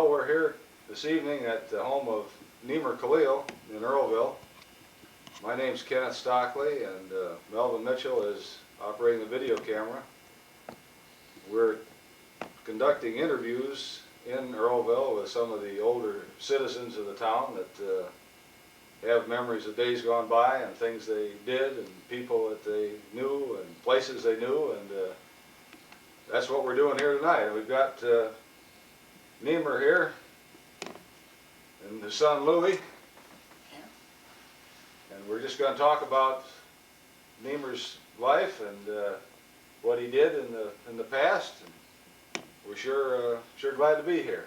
Well, we're here this evening at the home of Nemer Kaleel in Earlville. My name's Kenneth Stockley, and Melvin Mitchell is operating the video camera. We're conducting interviews in Earlville with some of the older citizens of the town that have memories of days gone by and things they did and people that they knew and places they knew, and that's what we're doing here tonight. We've got Nemer here and his son Louie, and we're just going to talk about Nemer's life and what he did in the past. And we're sure glad to be here.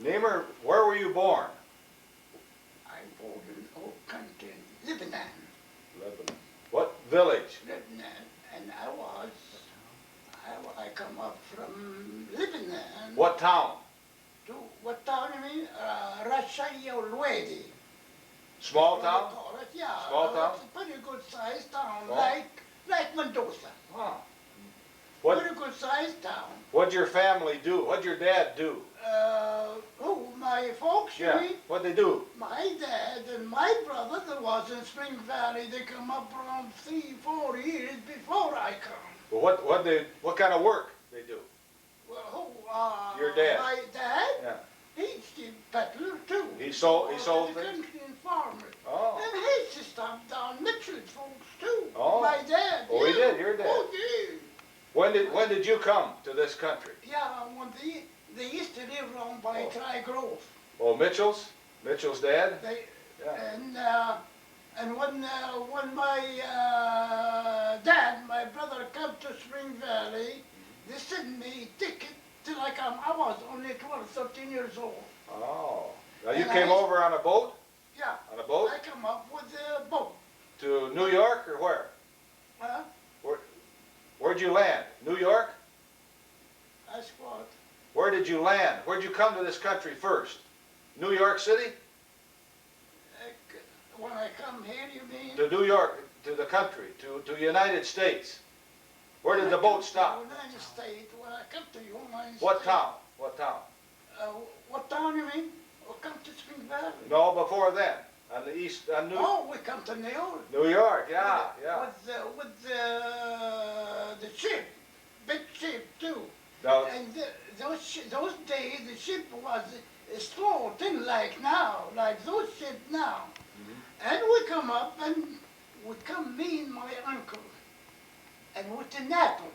Nemer, where were you born? I born in old country, Lebanon. Lebanon. What village? Lebanon, and I come up from Lebanon. What town? To what town you mean? Rashaya Ulwadi. Small town? Yeah. Small town? It's a pretty good sized town, Oh. like Mendoza. Huh. Pretty good sized town. What'd your family do? What'd your dad do? Who? My folks, you Yeah. mean? What'd they do? My dad and my brother that was in Spring Valley, they come up around 3-4 years before I come. Well, what kind of work they do? Well, who? Your dad? My dad? Yeah. He's the peddler too. He sold the things? country and farmers. Oh. And he used to stop down Mitchell's folks too. Oh. My dad. Oh, he yeah. did, your dad. Oh, yeah. When did you come to this country? Yeah, when they used to live around by Tri Grove. Oh, Mitchell's dad? They, Yeah. and when my dad, my brother, come to Spring Valley, they sent me ticket till I was only 12, 13 years old. Oh. Now you And came over on a boat? Yeah. On a boat? I come up with a boat. To New York or where? Huh? Where'd you land? New York? That's what. Where did you land? Where'd you come to this country first? New York City? When I come here, you mean? To New York, to the country, to United States. Where did the boat stop? United States. When I come to United States. What town? What town? What town you mean? We come to Spring Valley. No, before then. On the east, on Oh, we come to New York. New York, yeah, yeah. With the ship, big ship too. Now, And those days, the ship was slow, didn't like now, like those ships now. And we come up, and me and my uncle, and with the Naples.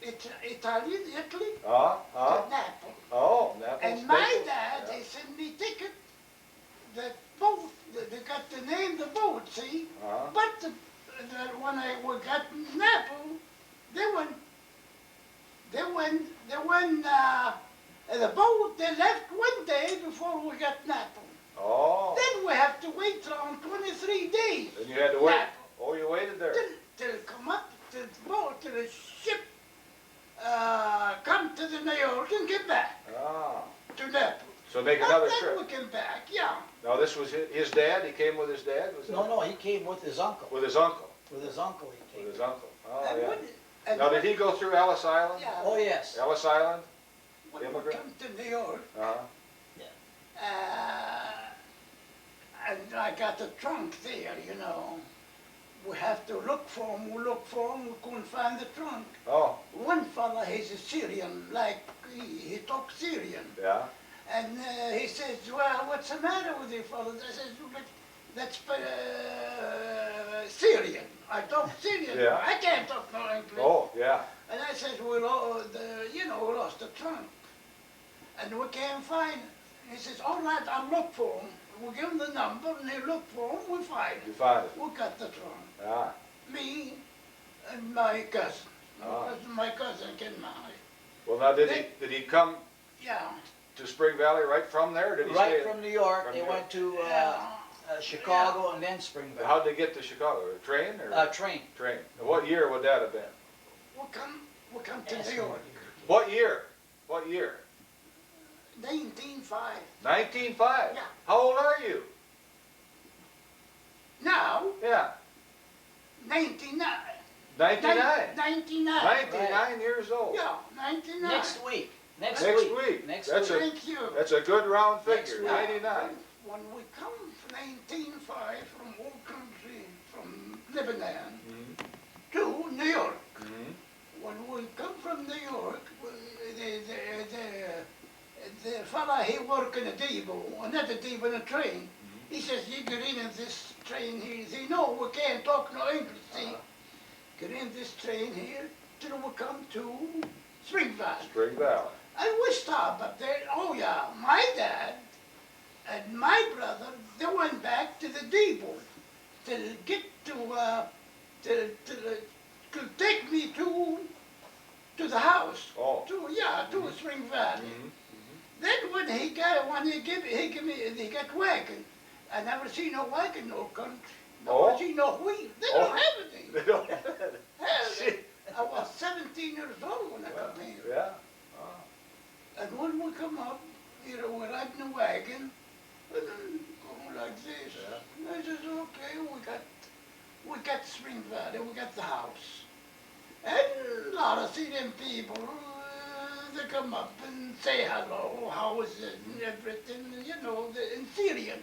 It's Italian, Italy, to Naples. Oh, Naples. And my Naples, dad, yeah. they sent me ticket, that boat, they got the name the boat, see? But when we got Naples, the boat, they left one day before we got Naples. Oh. Then we have to wait around 23 days. And you had to wait. Naples. Oh, you waited there. Till come up to the boat, till the ship come to the New York and get back to Naples. So make another And trip. then we came back, yeah. Now this was his dad? He came with his dad? Was No, he came with his uncle. With his uncle? With his uncle he came. With his uncle. Oh, And yeah. and Now did he go through Ellis Island? Yeah. Oh, yes. Ellis Island? When we immigrant? come to New York, Uh-huh. and I got the trunk there, you know. We have to look for him, we couldn't find the trunk. Oh, One fella, he's a Syrian, like he talks Syrian. yeah. And he says, well, what's the matter with you fellas? I says, "Well, that's Syrian. I talk Syrian. Yeah. I can't talk no English. Oh, yeah. And I says, we lost the trunk. And we can't find it. He says, all right, I'll look for him. We give him the number, and he look for him, we find You it. find it. We got the trunk. Ah. Me and my cousin. Ah. My cousin came marry. Well, now did he come Yeah. to Spring Valley right from there? Or did he Right stay? from New York, From they New York. went to Yeah. Chicago and then Spring Valley. How'd they get to Chicago? A train or? Train. Train. And what year would that have been? We come to New York. What year? What year? 1905. 1905? Yeah. How old are you? Now, Yeah. 99. 99. 99. 99 years old. Yeah, 99. Next week. Next Next week. week. Next That's week. Thank you. That's a good round Next figure, week. 99. When we come from 1905 from old country, from Lebanon Mhm. to New York, Mhm. when we come from New York, the fella he work in a depot, another depot in a train. He says, you get in this train here. He say, no, we can't talk no English, see. Get in this train here till we come to Spring Valley. Spring Valley. And we stop up there. Oh yeah, my dad and my brother, they went back to the depot to get to take me to the house. Oh. To Spring Valley. Mhm. Then when he got wagon. I never seen no wagon no country. Never seen no wheel. They don't have anything. They don't have it. Hell, Shit. I was 17 years old when I come here. Yeah. And when we come up, we're riding a wagon, and then going like this. Yeah. And I says, okay, we got Spring Valley, we got the house. And a lot of see them people, they come up and say hello, how is it, and everything, in Syrian.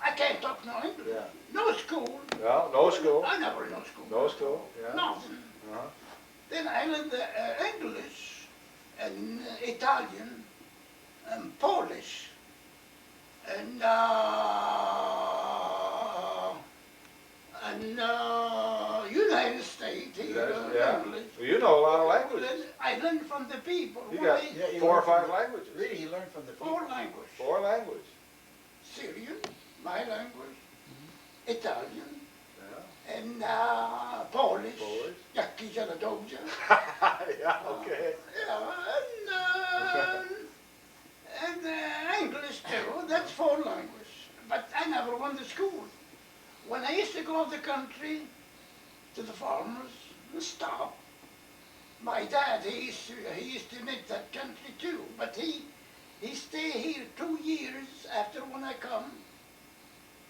I can't talk no English. Yeah. No school. Well, no school. I never no school. No school. Yeah. Nothing. Uh-huh. Then I learned English and Italian and Polish and United States here, Yeah. English. Well, you know a lot of languages. I learned from the people. You got Yeah, you 4 or learned 5 from- languages. Really, he learned from the people. 4 languages. 4 languages. Syrian, my language, Italian, Yeah. and Polish. Polish. Jaki Jaladowja. Yeah. Okay. Yeah, and English too. That's 4 languages. But I never went to school. When I used to go to the country, to the farmers, and stop. My dad, he used to make that country too. But he stayed here 2 years after when I come.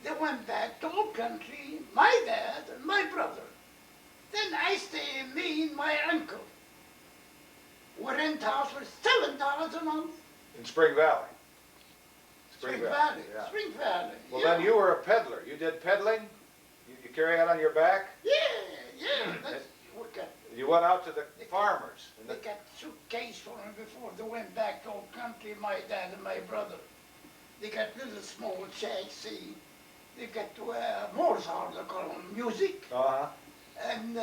They went back to old country, my dad and my brother. Then I stay, me and my uncle. We rent house for $7 a month. In Spring Valley. Spring Valley. Yeah. Spring Valley. Well, yeah. then you were a peddler. You did peddling. You carry it on your back. Yeah. That's, we got, You went out to the farmers. And they got suitcase for them before they went back to old country, my dad and my brother. They got little small shacks, see. They got Morse hard, they call them, music. Uh-huh. And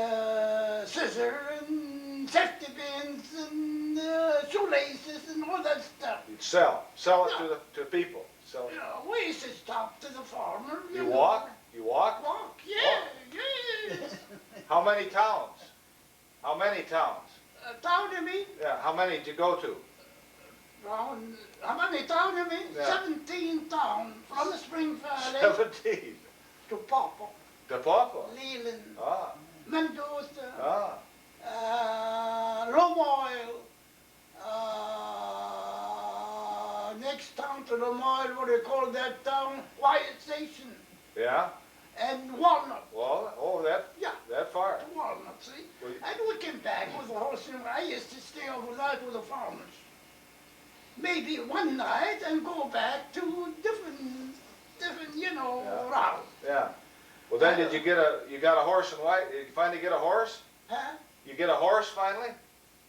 scissor and safety pins and shoelaces and all that stuff. You'd sell it to people. Sell it. We used to stop to the farmer. You walk? You walk? Walk, yeah. How many towns? How many towns? Town you mean? Yeah. How many did you go to? How many town you mean? Yeah. 17 towns from the Spring Valley 17. to Papa, To Papa. Leland, Ah. Mendoza, Ah. Romoil, next town to Romoil, what do you call that town? Wyatt Station, Yeah. and Walnut. Well, Yeah. that far. To Walnut, see? Well, you- And we came back with the horse, and I used to stay overnight with the farmers. Maybe one night and go back to different, Yeah. route. Yeah. Well, then did you got a horse and wagon? Did you finally get a horse? Huh? You get a horse finally?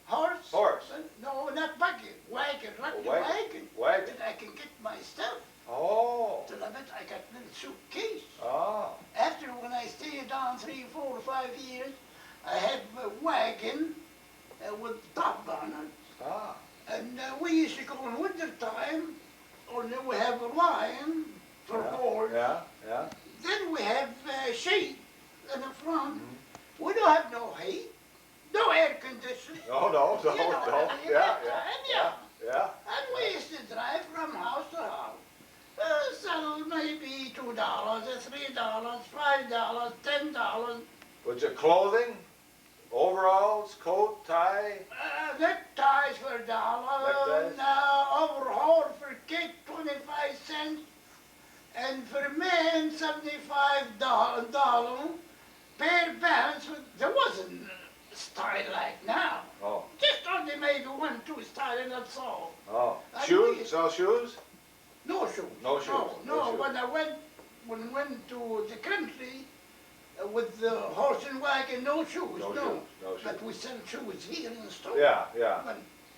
Horse? Horse. No, not buggy. Wagon, lucky wagon. wagon. Wagon. That I can get my stuff. Oh. Till I bet I got a little suitcase. Oh. After when I stayed down 3, 4, 5 years, I had a wagon with top on it. Ah. And we used to go in winter time, only we have a line for board. Yeah. Yeah. Then we have shade in the front. Mm-hmm. We don't have no heat, no air conditioning. No. You know, Yeah. Yeah. And we used to drive from house to house. Sell maybe $2, $3, $5, $10. Was it clothing? Overalls, coat, tie? Neckties for $1. Neckties? Overhaul for kid 25 cents. And for men $75. Pair pants, there wasn't a style like now. Oh. Just only maybe 1, 2 styles. style, that's all. Oh, I shoes, did. sell shoes? No shoes. No shoes, No, no no. shoes. When I went to the country with the horse and wagon, no shoes. No No. shoes, no shoes. But we sell shoes here in the store. Yeah, yeah,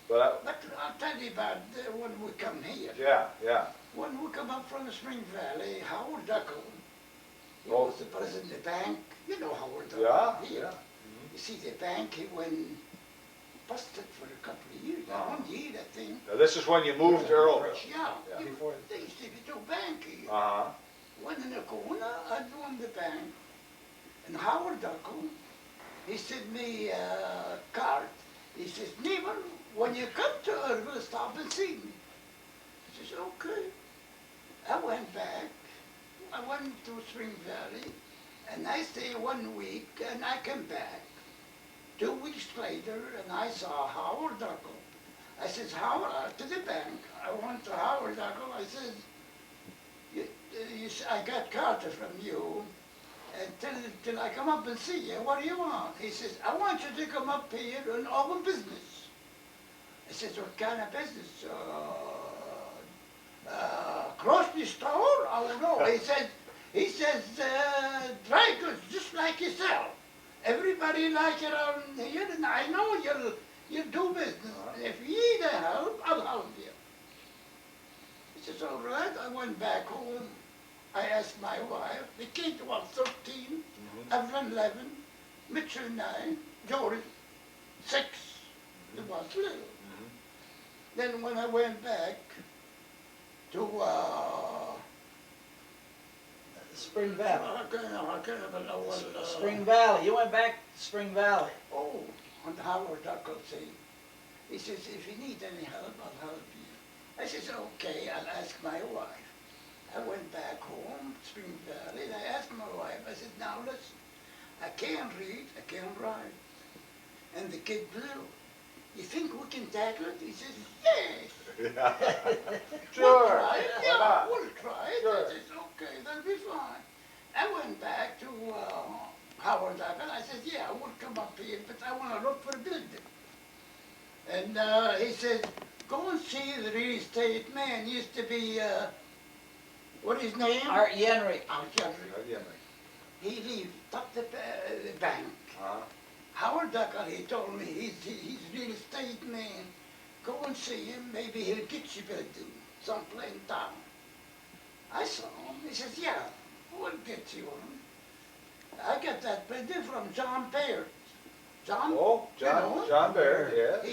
but, But I'll tell you about when we come here. yeah. When we come up from the Spring Valley, Howard Duckle, he Oh. was the president of the bank. You know Howard Duckle. Yeah, here. yeah. You see, the bank, he went busted for a couple of years. Oh. 1 year, I think. Now, this is when you moved to Earlville. Yeah. Yeah. Before They used to be two bank here. Uh-huh. One in the corner, I own the bank. And Howard Duckle, he sent me a card. He says, Nemer, when you come to Earlville, stop and see me. I says, okay. I went back. I went to Spring Valley, and I stayed 1 week, and I came back. 2 weeks later, and I saw Howard Duckle. I says, Howard, to the bank. I went to Howard Duckle. I says, I got Carter from you, and till I come up and see you, what do you want? He says, I want you to come up here and open business. I says, what kind of business? Grocery store? Oh no. He says, dry goods, just like yourself. Everybody like around here, and I know you'll do business. And if you need help, I'll help you. He says, all right. I went back home. I asked my wife. The kid was 13, Evelyn 11, Mitchell 9, Jory 6. It was little. Then when I went back to Spring Valley. Spring Spring Valley. You went back to Spring Valley. Oh, and Howard Duckle said, he says, if you need any help, I'll help you. I says, okay, I'll ask my wife. I went back home, Spring Valley, and I asked my wife, I said, now listen, I can't read, I can't write. And the kid blew. You think we can tackle it? He says, yes. Yeah. We'll Sure. try it. Why Yeah, not? we'll try it. Sure. I says, okay, that'll be fine. I went back to Howard Duckle. I said, yeah, we'll come up here, but I want to look for a building. And he said, go and see the real estate man. Used to be, what his name? Art Yenry. Art Yenry. He lived up the bank. Howard Duckle, he told me, he's real estate man. Go and see him, maybe he'll get you building someplace in town. I saw him, he says, yeah, we'll get you one. I got that building from John Baird. John? Oh, John Baird, yes.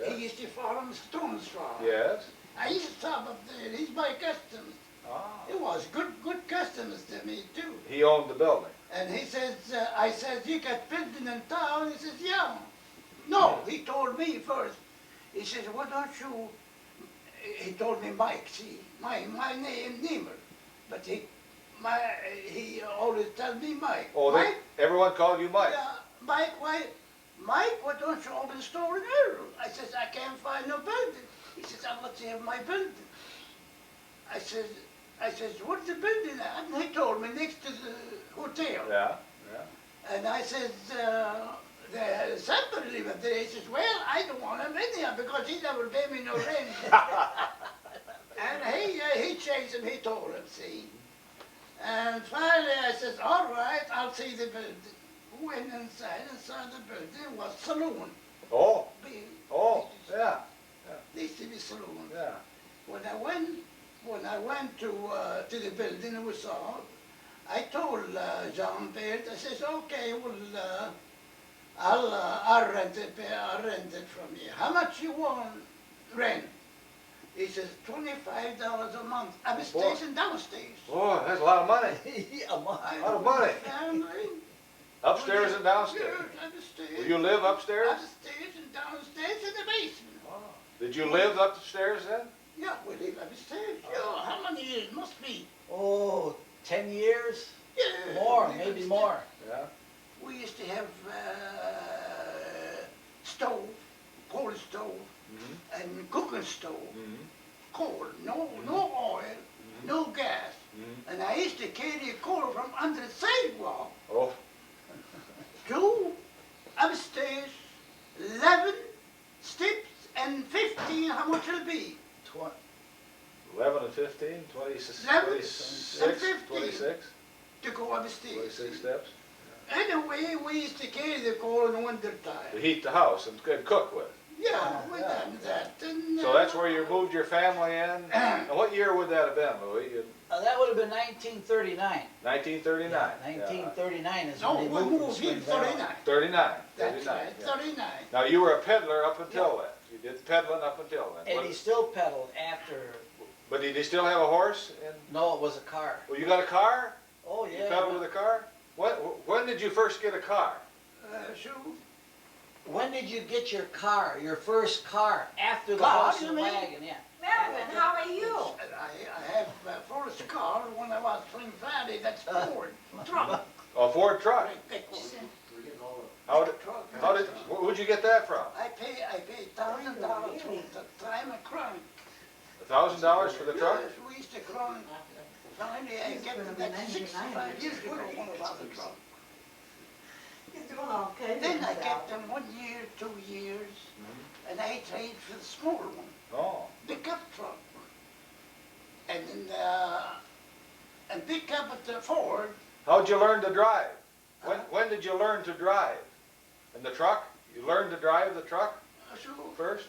He used to farm stones farm. Yes. I used to stop up there, he's my customers. Ah. It was good customers to me too. He owned the building. And he says, I said, you got building in town? He says, yeah. No, he told me first. He says, why don't you, he told me Mike, see, my name Nemer, but he always tell me Mike. Oh, Mike, everyone called you Mike. Mike, why don't you open a store in Earl? I says, I can't find no building. He says, I want to have my building. I says, what's the building at? And he told me next to the hotel. Yeah. And I says, somebody living there. He says, well, I don't want him in there because he never paid me no rent. And he chased him, he told him, see. And finally I says, all right, I'll see the building. Went inside and saw the building was saloon. Oh. Big. Yeah. There used to be saloon. Yeah. When I went to the building we saw, I told John Baird, I says, okay, well, I'll rent it from you. How much you want rent? He says, $25 a month. Upstairs and downstairs. Oh, that's a lot of money. Yeah, man. A lot of money. Family. Upstairs and downstairs. Upstairs. Will you live upstairs? Upstairs and downstairs in the basement. Wow. Did you live upstairs then? Yeah, we live upstairs. Yeah, how many years? Must be. Oh, 10 years? Yeah. More, we live maybe upstairs. more. Yeah. We used to have stove, coal stove, and cooking stove. Coal, no oil, no gas. And I used to carry coal from under the sidewalk Oh. to upstairs, 11 steps and 15 free. 11 and 15, 26, 15. 26, To go on the stage. 26 steps. Anyway, we used to carry the coal in the winter To time. heat the house and cook with. Yeah, we Yeah. done that. And, So that's where you moved your family in? Now what year would that have been, Louis? That would have been 1939. 1939? Yeah, 1939 is no, when we they moved moved to in Spring Valley. 39. 39. That's 39, right, yeah. 39. Now you were a peddler up until then. You did peddling up until then. And he still pedaled after. But did he still have a horse? No, it was a car. Well, you got a car? Oh You yeah. pedaled with a car? When did you first get a car? So, When did you get your car, your first car, after the Car, horse you and mean? wagon? Yeah. Melvin, how are you? I have a first car when I was Spring Valley, that's Ford truck. A Ford truck. Right, big one. How did, where'd you get that from? I paid $1,000 for the time of crunk. $1,000 for the truck? Yes, we used to crunk. Finally, I kept that 65 years ago when I bought the truck. You're doing okay. Then I kept them 1 year, 2 years, and I traded for the smaller one, Oh, pickup truck. And pick up at the Ford. how'd you learn to drive? When did you learn to drive? In the truck? You learned to drive the truck So, first?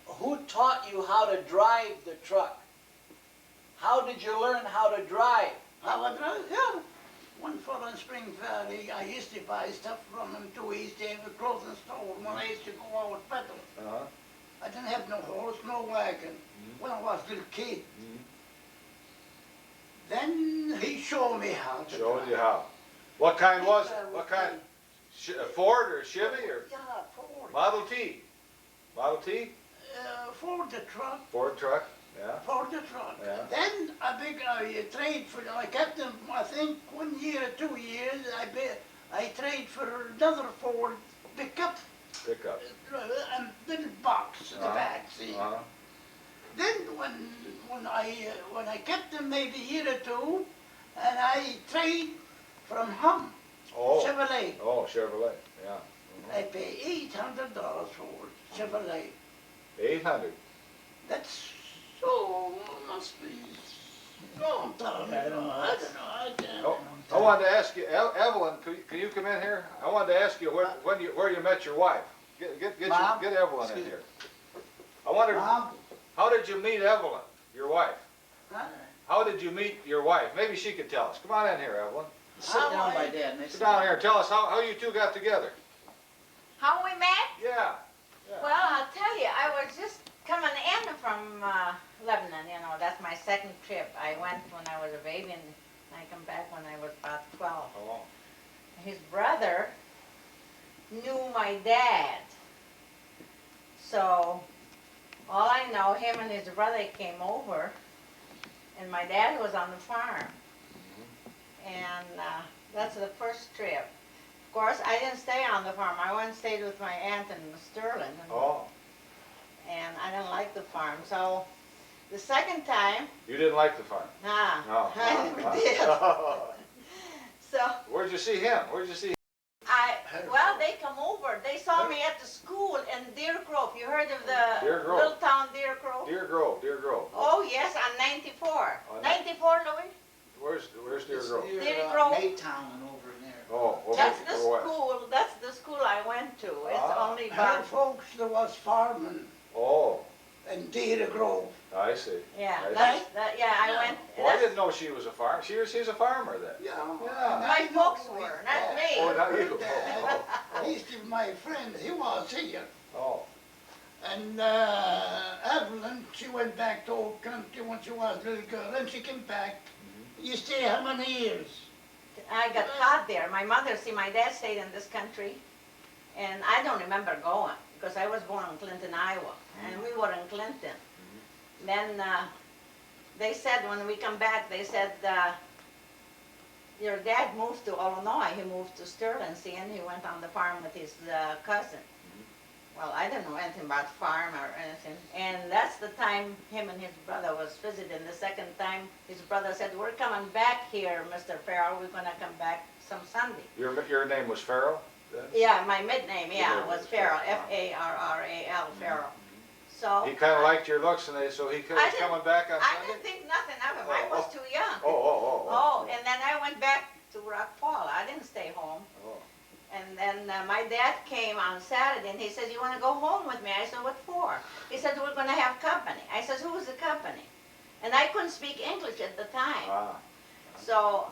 Who taught you how to drive the truck? How did you learn how to drive? I would drive, yeah. One fellow in Spring Valley, I used to buy stuff from him too. He used to have a clothing store when I used to go out peddling. Uh-huh. I didn't have no horse, no wagon when I was a little kid. Then he showed me how to Showed drive. you how. What kind was it? What kind? A Ford or Chevy or Yeah, Ford. Model T? Model T? Ford the truck. Ford truck, yeah. Ford the truck. Yeah. Then I trade for, I kept them, I think 1 year or 2 years, I trade for another Ford pickup, Pickup. and little box in the back, see. Uh-huh. Then when I kept them maybe a year or two, and I trade from him, Oh. Chevrolet. Oh, Chevrolet, yeah. I pay $800 for it, Chevrolet. 800. That's so must be long time ago. I don't know. Oh, I wanted to ask you, Evelyn, can you come in here? I wanted to ask you where you met your wife. Mom? Get Evelyn in Excuse here. I wondered, Mom? how did you meet Evelyn, your wife? Huh? How did you meet your wife? Maybe she could tell us. Come on in here, Evelyn. Sit down by Dad. Sit down here and tell us how you two got together. How we met? Yeah. Well, I'll tell you, I was just coming in from Lebanon, you know, that's my second trip. I went when I was a baby and I come back when I was about 12. Oh. His brother knew my dad. So, all I know, him and his brother came over and my dad was on the farm. And that's the first trip. Of course, I didn't stay on the farm. I went and stayed with my aunt in Sterling. Oh. And I didn't like the farm. So the second time, You didn't like the farm? no, No. I never did. So Where'd you see him? Where'd you see him? well, they come over. They saw me at the school in Deer Grove. You heard of the Deer Grove. little town Deer Grove? Deer Grove, Deer Grove. Oh, yes, on 94. On 94, Louis? Where's Deer Grove? Deer Grove. Maytown and over in there. Oh, over That's the over west. school. That's the school I went to. It's Ah. only Her about, folks that was farming Oh, in Deer Grove. I see. yeah, I that's, yeah, I went. Well, I didn't know she was a farmer. She's a farmer then. Yeah. Yeah. and My I know folks his were, not dad. me. Oh, not you. Dad. Oh, He's my friend. He was here. oh. And Evelyn, she went back to old country when she was a little girl. And she came back. You stay how many years? I got caught there. My mother, see, my dad stayed in this country, and I don't remember going because I was born in Clinton, Iowa, and we were in Clinton. Then they said when we come back, they said, your dad moved to Illinois. He moved to Sterling, see, and he went on the farm with his cousin. Well, I didn't know anything about farm or anything. And that's the time him and his brother was visiting. The second time, his brother said, we're coming back here, Mr. Farrell. We're going to come back some Sunday. Your name was Farrell then? Yeah, my mid name, yeah, Your was name Farrell, Farrell. F-A-R-R-A-L, Farrell. So. He kinda liked your looks and so he I was coming back on I Sunday? didn't think nothing of him. I was too young. Oh. And then I went back to Rock Fall. I didn't stay home. Oh. And then my dad came on Saturday and he says, "You want to go home with me?" I said, "What for?" He said, "We're going to have company." I said, "Who's the company?" And I couldn't speak English at the time. Ah. So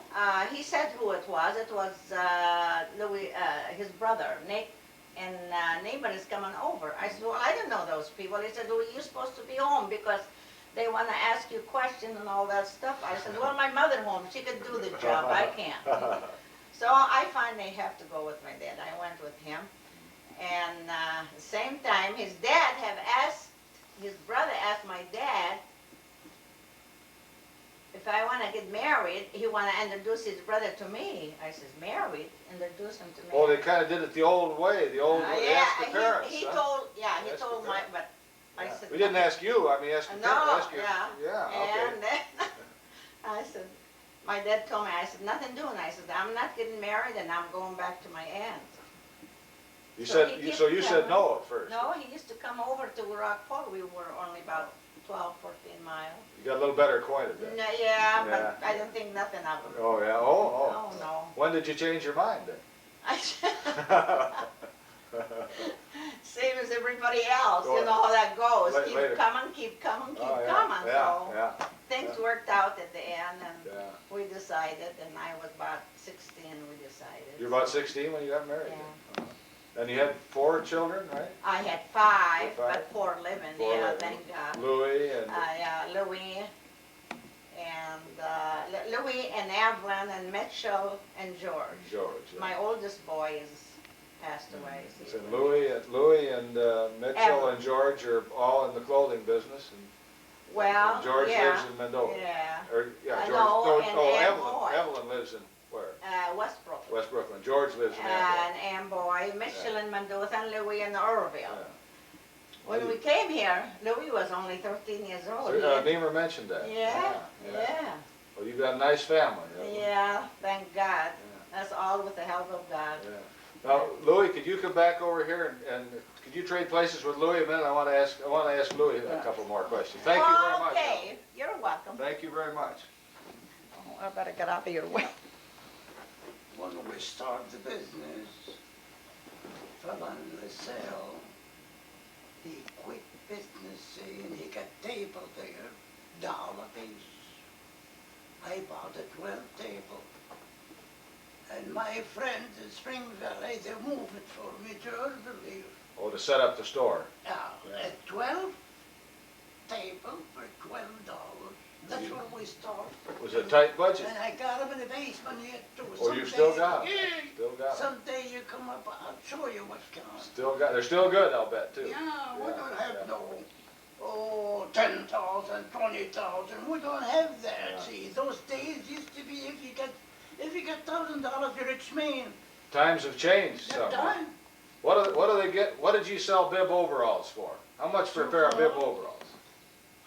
he said who it was. It was Louis, his brother, Nick, and Nemer is coming over. I said, "Well, I didn't know those people." He said, "Well, you're supposed to be home because they want to ask you questions and all that stuff." I said, "Well, my mother home. She could do the job. I can't." So I finally have to go with my dad. I went with him. And the same time, his dad his brother asked my dad if I want to get married, he want to introduce his brother to me. I says, "Married? Introduce him to me." Oh, they kinda did it the old way, they asked the parents, he huh? told, yeah, he Asked the told my, parents. but I Yeah. said. We didn't ask you, I mean, ask the No, parents, ask you. yeah. Yeah, okay. And then I said, my dad told me, I said, "Nothing doing." I said, "I'm not getting married and I'm going back to my aunt." You So said, he so you kept said coming. no at first? No, he used to come over to Rock Fall. We were only about 12, 14 miles. You got a little better acquainted then? No, yeah, Yeah. but I don't think nothing of him. Oh, yeah, Oh, no. When did you change your mind then? Same as everybody else, Go you know how that goes. Later. Keep coming, keep coming, keep Oh, yeah, coming. So yeah, things yeah. worked out at the end, and yeah. we decided. And I was about 16. We decided. You're about 16 when you got married? Yeah. Then? And you had 4 children, right? I had 5, You had but 4 living. 4 Yeah, living. thank God. Louis and Yeah, Louis and Louis and Evelyn and Mitchell and George. George. Yeah. My oldest boy is passed away. So Louis and Mitchell Evelyn. and George are all in the clothing business, and Well, George yeah, lives in Mendoza. yeah. Or yeah, George. No, and Boy. Evelyn lives in where? West Brooklyn. West Brooklyn. George lives in And Amboy, Mitchell in Mendoza, and Louis in Earlville. Yeah. When we came here, Louis was only 13 years old. Nemer mentioned that. Yeah, yeah. Well, you've got a nice family. Yeah, thank God. Yeah. That's all with the help of God. Yeah. Now, Louis, could you come back over here and could you trade places with Louis a minute? I want to ask Louis a couple more questions. Thank you very much. Okay, you're welcome. Thank you very much. Oh, I better get out of your way. When we start the business, fella in the cell, he quit business, see, and he got table there, $1 piece. I bought a 12 table. And my friends in Spring Valley, they moved it for me to Earlville. Oh, to set up the store. Now, Yeah. a 12 table for $12. That's where we start. It was a tight budget. And I got them in the basement yet too. Oh, you still got 'em? Yeah. Still got 'em. Someday you come up, I'll show you what's coming. Still got. They're still good, I'll bet too. Yeah, we Yeah, don't have yeah. no, 10,000, 20,000. We don't have that. Yeah. See, those days used to be if you got $1,000, you're a rich man. Times have changed That somewhat. time. What do they get? What did you sell bib overalls for? How much for a pair of bib overalls?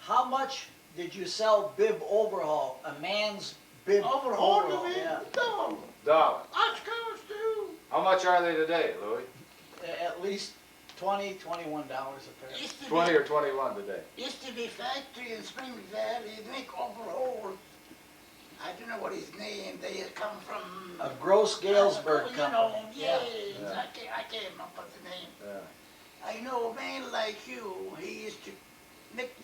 How much did you sell bib overhaul? A man's bib Overhaul overhaul? of it. Yeah. No. $1. Oscars too. How much are they today, Louis? At least $20, $21 a pair. Used to 20 be, or 21 today? used to be factory in Spring Valley, make overhaul. I don't know what his name, they come from. A Gross Galesburg You know, company. yes, Yeah. I came up with the name. Yeah. I know a man like you, he used to make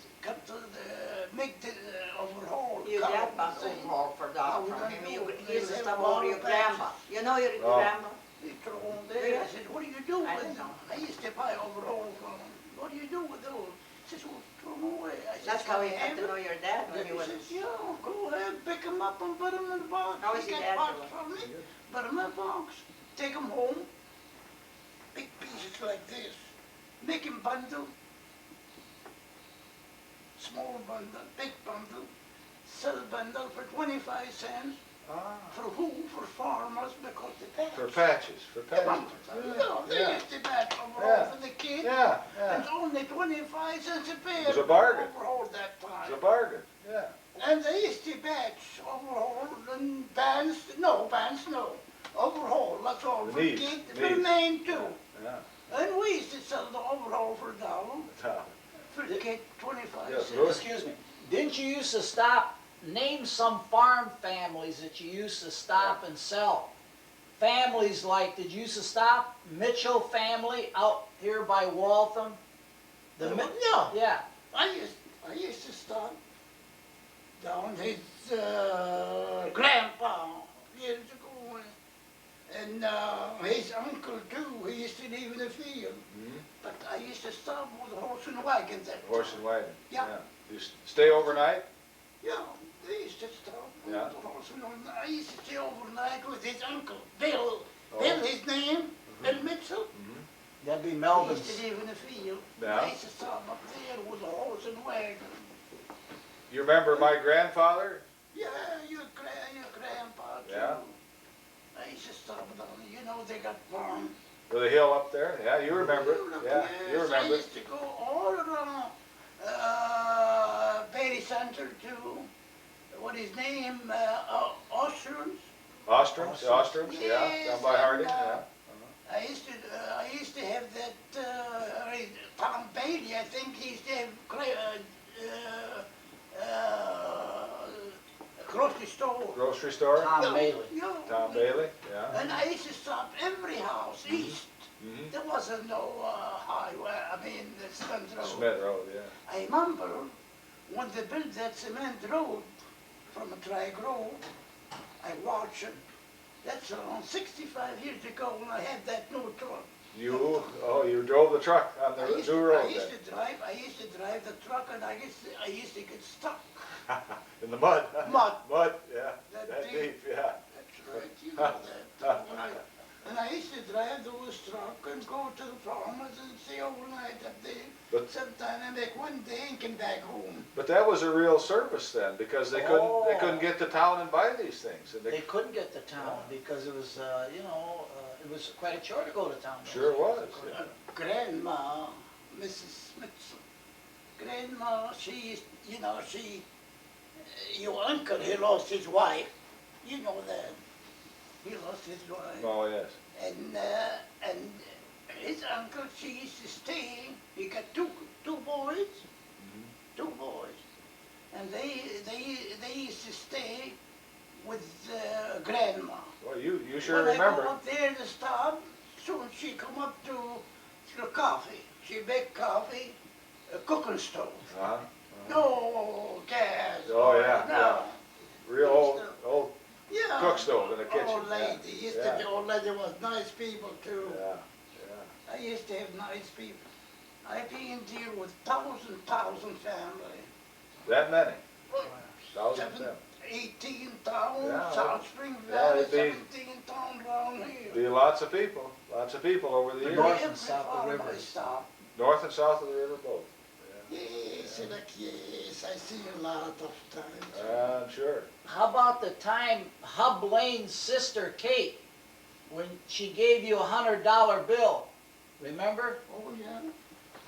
the overhaul. You come, got about see? overhaul for $1 from him. He used to They stop have over your all grandma. You know your Oh. grandma? He threw them there. I said, what do you do I with don't them? know. I used to buy overall from him. What do you do with those? He says, well, throw them away. I said, That's how "Can you I got have to know them?" your dad when Then you he was. says, yeah, go ahead, pick them up and put them in the box. How is He your got dad box doing? from me. Put them in a box. Take them home. Big pieces like this. Make him bundle. Small bundle, big bundle. Sell bundle for 25 cents. Ah. For who? For farmers, because the patch. For patches. For patches. Yeah, they Yeah. used to patch overall Yeah. for the kids. Yeah. It's Yeah. only 25 cents a pair. It was a bargain. Overall that It's a time. bargain. Yeah. And they used to patch overall and bands, no. Overall, that's all. The For knees, kids, for knees. men too. Yeah. And we used to sell the overall for $1. Yeah. Forget 25 Yes, cents. Louis? Excuse me, didn't you used to stop, name some farm families that you used to stop and sell? Families like, did you used to stop Mitchell family out here by Waltham? Yeah. Yeah, I used to stop down his grandpa years ago, and his uncle too. He used to live in the field, Mhm. but I used to stop with a horse and wagon there. Horse and wagon. Yeah. You stay overnight? Yeah, they used to stop with Yeah. the horse and wagon. I used to stay overnight with his uncle, Bill. Oh. Bill, his name, Bill Mitchell. Mhm. that'd be He used Melvin's. to live in the field. Yeah. I used to stop up there with a horse and wagon. You remember my grandfather? Yeah, your grandpa too. Yeah. I used to stop down there. You know, they got farm. With a hill up there? Yeah, you remember it. Yeah, you Yes, remember I it. used to go all around Berry Center to, what his name, Ostrums. Ostrums, Ostrums, yeah, Yes, down by Harding, and, yeah. I used to have that, Tom Bailey, I think he used to have a grocery store. Grocery store, Tom Yeah, Bailey. yeah. Tom Bailey, yeah. And I used to stop every house east. Mhm. There wasn't no highway, I mean, the cement road. Smith Road, yeah. I remember when they built that cement road from a drag road, I watched it. That's around 65 years ago when I had that new truck. You drove the truck on the new road I used then, to drive the truck, and I used to get stuck. in the mud. Mud. Mud, yeah, That that deep. deep, yeah. That's right, you know that. And I used to drive those truck and go to the farmers and stay overnight up there. But- Sometimes I make one day and come back home. But that was a real service then, because they Oh. couldn't get to town and buy these things. And They couldn't get to town because it was, it was quite a chore to go to town. Sure was, yeah. Grandma, Mrs. Smithson, Grandma, your uncle, he lost his wife. You know that. He lost his wife. Oh, yes. And his uncle, she used to stay, he got two boys, two boys. And they used to stay with Grandma. Well, you sure When I remember. go up there to stop, soon she come up to the coffee. She make coffee, a cooking stove. Uh-huh. No gas. Oh, yeah, no. yeah. Real old Yeah. cook stove in the kitchen. Old lady. Used to be Yeah. old lady was nice people too. Yeah, yeah. I used to have nice people. I've been deal with thousand family. That many? Well, Thousands of them. 18 towns, Yeah, South Spring yeah, Valley, it'd be- 17 towns around here. Be lots of people over the years. North and Every south of farm I rivers. stop. North and south of the river both. Yes, yes, I see a lot of times. I'm sure. How about the time Hub Lane's sister Kate, when she gave you $100 bill? Remember? Oh, yeah.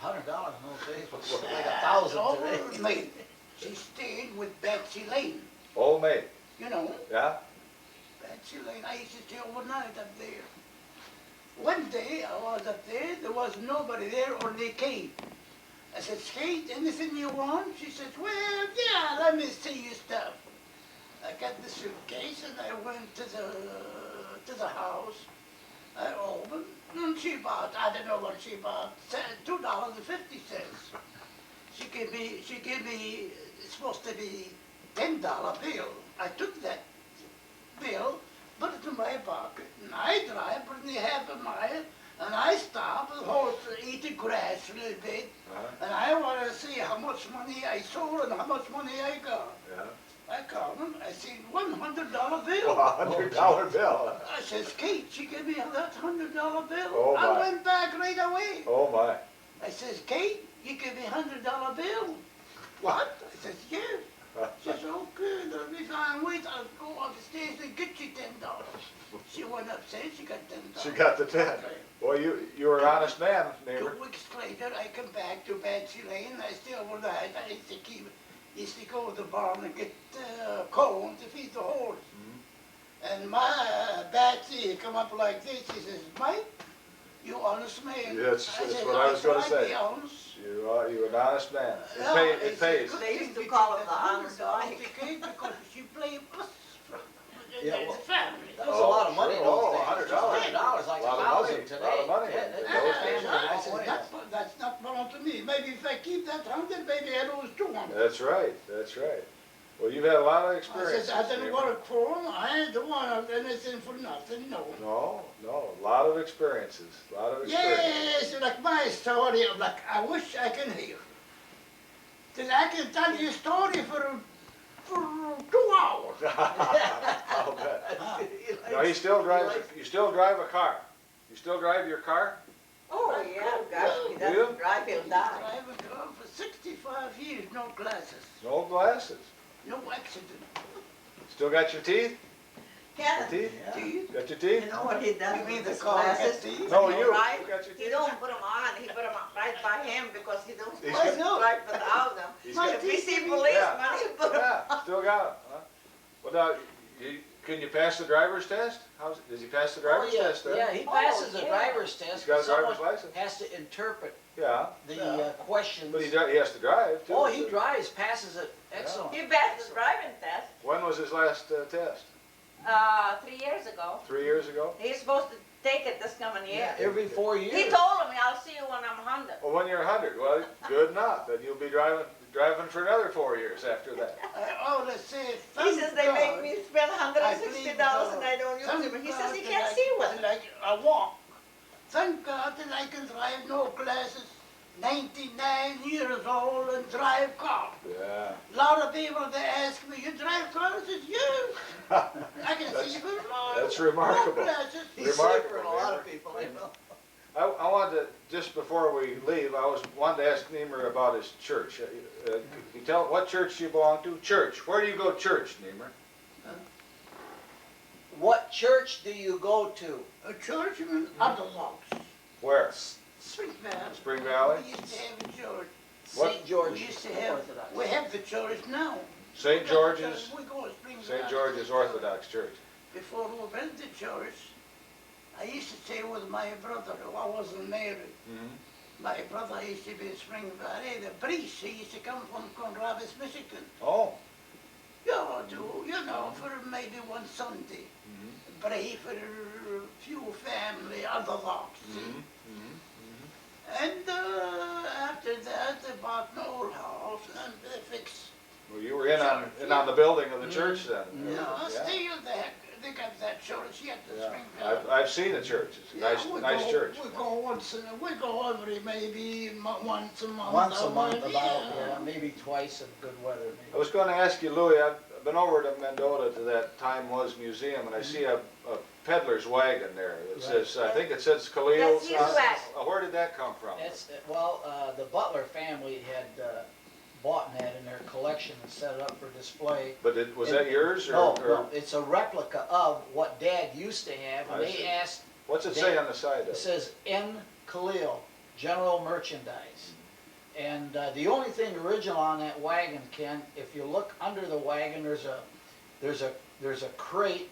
$100 in those days was like 1,000 today. Old maid. She stayed with Betsy Lane, Old maid, you know, yeah? Betsy Lane. I used to stay overnight up there. One day I was up there was nobody there, only Kate. I said, Kate, anything you want? She said, well, yeah, let me see your stuff. I got the suitcase and I went to the house. I opened and she bought, I don't know what she bought, $2.50. She gave me, it's supposed to be $10 bill. I took that bill, put it in my pocket, and I drive probably half a mile, and I stop, the horse eating grass a little bit, and I want to see how much money I sold and how much money I got. Yeah. I called him, I seen $100 bill. $100 bill. I says, Kate, she gave me that $100 bill. Oh, I my. went back right away. Oh, my. I says, Kate, you give me $100 bill. What? I says, yes. She says, okay, that'll be fine. Wait, I'll go upstairs and get you $10. She went upstairs, she got $10. She got the 10. Boy, you were an honest man, 2 neighbor. weeks later, I come back to Betsy Lane. I stay overnight. I used to go to the barn and get corn to feed the horse. And my Betsy come up like this. She says, Mike, You honest man. That's said, what I was gonna try say. be honest. You're an honest man. Yeah, It it's a pays. good They thing used to we call took him that the honest $100 Mike. ticket because she played us from Yeah, the well, family. That was a lot of money sure. those Oh, days. $100. $100 like A lot of money, $1,000 today. lot of money. Yeah, that- Those that days. family I was said, way that's not belong to me. Maybe if I keep that 100, maybe I lose 200. That's right, that's right. Well, you've had a lot of I experience. said, I didn't work for them. I ain't want anything for nothing, no. No, a lot of experiences, a lot of experiences. Yes, like my story, like I wish I can hear. Then I can tell you a story for 2 hours. I'll bet. Now, you still drive a car? You still drive your car? Oh, yeah, gosh, he Do you? doesn't drive, he'll die. I've been gone for 65 years, no glasses, No glasses. no accident. Still got your teeth? Your Kenneth, teeth? Yeah. Teeth? Got your you teeth? know what he does You mean with the his car has glasses? teeth? No, When he you. drive, You got your He teeth? don't put them on, he put them right by him because he don't He's want to got- drive without them. He's My got- If he teeth, see you mean? policemen, he put them Yeah, still got them, huh? Well, now, can you pass the driver's test? Does he pass the Oh, driver's yeah, test then? yeah, he passes the yeah. driver's test. He's got a but someone driver's license? has to interpret Yeah, the questions. but he has to drive too. Oh, he drives, passes it, Yeah. excellent. He passed the driving test, When was his last test? 3 years ago. 3 years ago? He's supposed to take it this coming year. Every 4 years. He told me, I'll see you when I'm 100. Well, when you're 100, well, good enough. Then you'll be driving for another 4 years after that. I always say, He thank says they God. make me spend I $160 and I don't use thank them. He says God he that can't I- see with that it. I walk. Thank God that I can drive no glasses, 99 years old and drive car. Yeah. A lot of people, they ask me, you drive cars? I said, yes. I can see good miles. That's remarkable. No glasses. He's Remarkable, safer than a lot Nemer. of people, I know. I wanted to, just before we leave, wanted to ask Nemer about his church. You tell what church you belong to? Church. Where do you go to church, Nemer? What church do you go to? A churchman, Orthodox. Where? Spring Valley. Spring Valley? We used to have a church. What? St. George We used to have, Orthodox. we have the church now. St. George's. We go to Spring St. Valley. George's Orthodox Church. Before we went to church, I used to stay with my brother, who I wasn't married. Mm-hmm. My brother used to be in Spring Valley, the priest, he used to come from Conravis, Michigan. Oh. For maybe one Sunday, Mm-hmm. pray for a few family, Orthodox. Mm-hmm. And after that, they bought an old house and they fixed. Well, you were in on the building of the church then. Yeah, still they got that church yet, the Yeah. Spring Valley. I've seen the church. It's a nice church. We go every maybe once a month. Once a or month, maybe, about, maybe twice in good weather. I Maybe. was going to ask you, Louis, I've been over to Mendota to that Time Was Museum, and I see a peddler's wagon there. It says, I think it says Kaleel. That's his wagon. Where did that come from? That's, the Butler family had bought that in their collection and set it up for display. But was that yours? No, it's a replica of what Dad used to have, and I they see. asked, What's it say on the side of it it? says N. Kaleel, General Merchandise. And the only thing original on that wagon, Ken, if you look under the wagon, there's a crate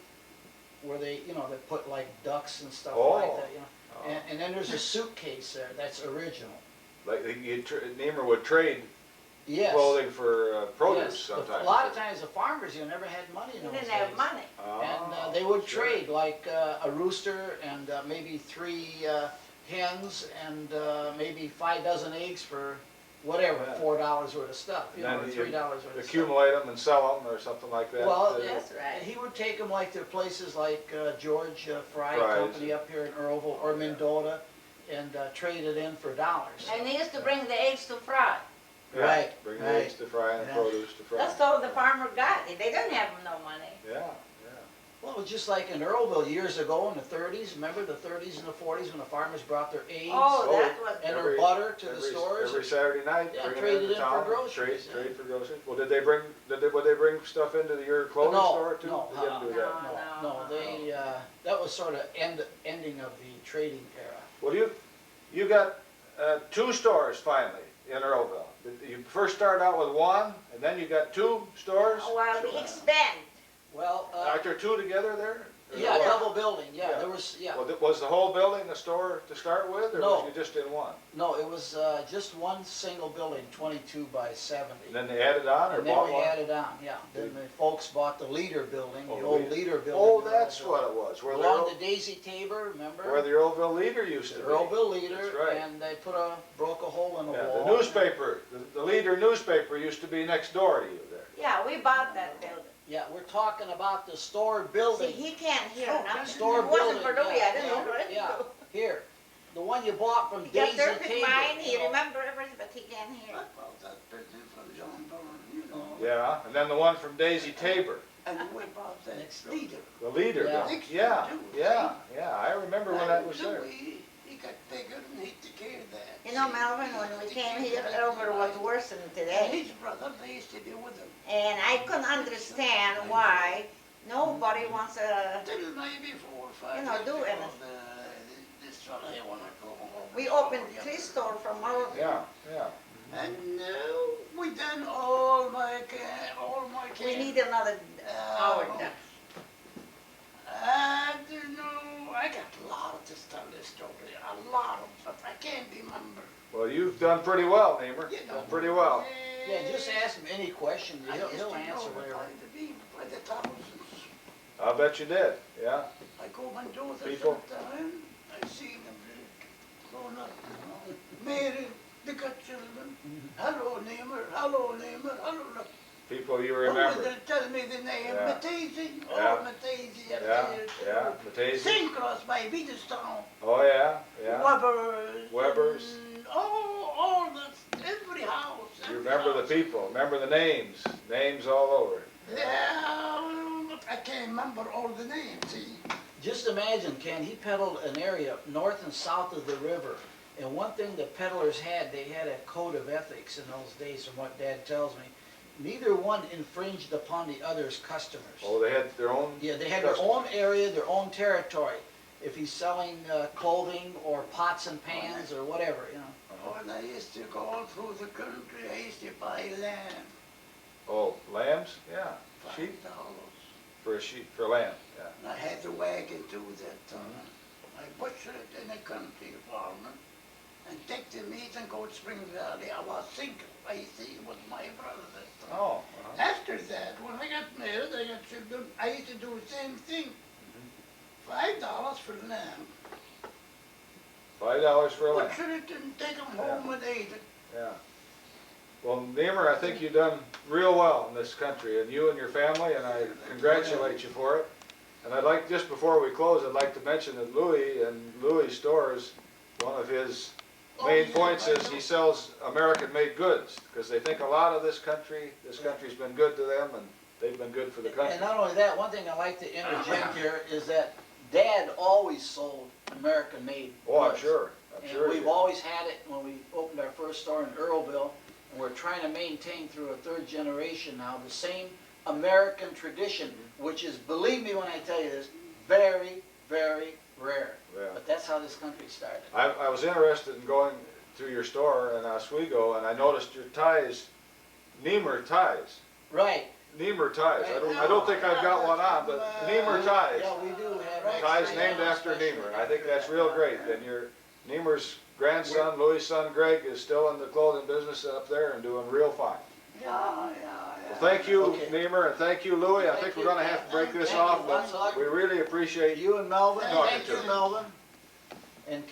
where they put like ducks and stuff like that, And then there's a suitcase there that's original. Like Nemer would trade Yes. clothing for produce Yes. sometimes. A lot of times the farmers, never had money in He those didn't have days. money. And they would sure. trade like a rooster and maybe 3 hens and maybe 5 dozen eggs for whatever, Yeah. $4 worth of stuff, And or then $3 worth of stuff. accumulate them and sell them or something like that. Well, That's right. he would take them like to places like George Fry Fry's. Company up here in Earlville or Mendota and trade it in for dollars. And he used to bring the eggs to fry. Yeah, Right, Bring right. the eggs to fry and the Yeah. produce to fry. That's all the farmer got. They didn't have no money. Yeah. Well, it was just like in Earlville years ago in the 30s. Remember the 30s and the 40s when the farmers brought their eggs Oh, Oh, that was, and every- their butter to the stores? Every Saturday night, Yeah, bring it traded into in for town. groceries, Trade yeah. for groceries. Well, would they bring stuff into your clothing No, store too? no, They didn't do that. No, they, that was sort of ending of the trading era. Well, you got 2 stores finally in Earlville. You first started out with 1, and then you got 2 stores. well, we expand. Well, Aren't there 2 together there? Yeah, Yeah. double building, yeah, Yeah. there was, yeah. Well, was the whole building a store to start with, or No. was you just in one? No, it was just one single building, 22 by 70. And then they added on or And then bought we one? added on, yeah. Then the folks bought the Leader building, Oh, the the old Leader. Leader building. Oh, in that's Earlville. what it was, where the Belonged to Daisy Tabor, remember? where the Earlville Leader used to The be. Earlville Leader, That's right. and they broke a hole in the Yeah, wall. the newspaper, the Leader newspaper used to be next door to you there. Yeah, we bought that building. Yeah, we're talking about the store See, building. he can't hear Oh, nothing. Store It wasn't building, for Louis, yeah, I didn't know. yeah, yeah. Here, the one you bought from He got Daisy perfect Tabor. mind, you he know. remember everything, but he can't hear. I bought that building from John Byrne, you know. Yeah, and then the one from Daisy Tabor, And we bought that Next Leader. the Leader. Yeah. building. Yeah, yeah, I remember when that was And there. Louis, he got bigger and he took care of that. You know, Melvin, when we came here, Earlville was worse than And today. his brother, they used to be with him. And I couldn't understand why nobody wants a, Till maybe 4 or 5 You know, years do ago, anything. this fella, he wanna go home. we opened 3 stores from Earlville. Yeah, yeah. And we done all my We need another hour done. I don't know, I got a lot of to tell this story, a lot of, but I can't remember. Well, you've done pretty well, Nemer. You know, Done pretty well. Yeah, just ask him any question, I he'll used to he'll know answer what whatever. time to be by the thousands. I bet you did, yeah. I go and do this People. sometime, I see them growing up, you know. Mary, they got children. Hello, Nemer, hello, Nemer, hello. Look. People you Oh, remember. they'll tell me the name, Yeah. Matesi, Yeah. oh, Matesi, Yeah, yeah, Matesi. St. Cross by Beaterstown, Oh, yeah, yeah. Weber's. Weber's. and all that, every house. You every remember the house. people, remember the names, names all over. Yeah, but I can't remember all the names, see. Just imagine, Ken, he peddled an area north and south of the river. And one thing the peddlers had, they had a code of ethics in those days, from what Dad tells me. Neither one infringed upon the other's customers. Oh, they had their own? Yeah, they had their own area, their own territory. If he's selling clothing or pots and pans or whatever, you know. When I used to go all through the country, I used to buy land. Oh, lambs? Yeah, sheep, $5. for a sheep, for lamb, yeah. And I had the wagon too that I butchered it in a country farmer and take the meat and go to Spring Valley. I was single, I see, with my brother that time. Oh, After that, when I got married, I got children, I used to do the same thing. $5 for the lamb. $5 for a lamb, Butcher it and take them home and ate it. yeah. Well, Nemer, I think you've done real well in this country, and you and your family, and I congratulate you for it. And I'd like, just before we close, I'd like to mention that Louis and Louis' stores, one of his main points is he sells American-made goods, because they think a lot of this country's been good to them, and they've been good for the And country. not only that, one thing I'd like to interject here is that Dad always sold American-made Oh, I'm goods. sure, I'm And sure. he we've did. always had it when we opened our first store in Earlville, and we're trying to maintain through a third generation now the same American tradition, which is, believe me when I tell you this, very, very rare. Yeah. But that's how this country started. I was interested in going to your store in Oswego, and I noticed your ties, Nemer ties. Right. Nemer ties. I don't think I've got one on, but Nemer ties. Yeah, we do have. Ties named after Nemer. I think that's real great. And your Nemer's grandson, Louis' son Greg, is still in the clothing business up there and doing real fine. Yeah. Well, thank you, Okay. Nemer, and thank you, Louis. I think we're gonna have to break this Thank you. off, Lots of luck. but we really appreciate You and Melvin, Talking thank to you, you. Melvin. And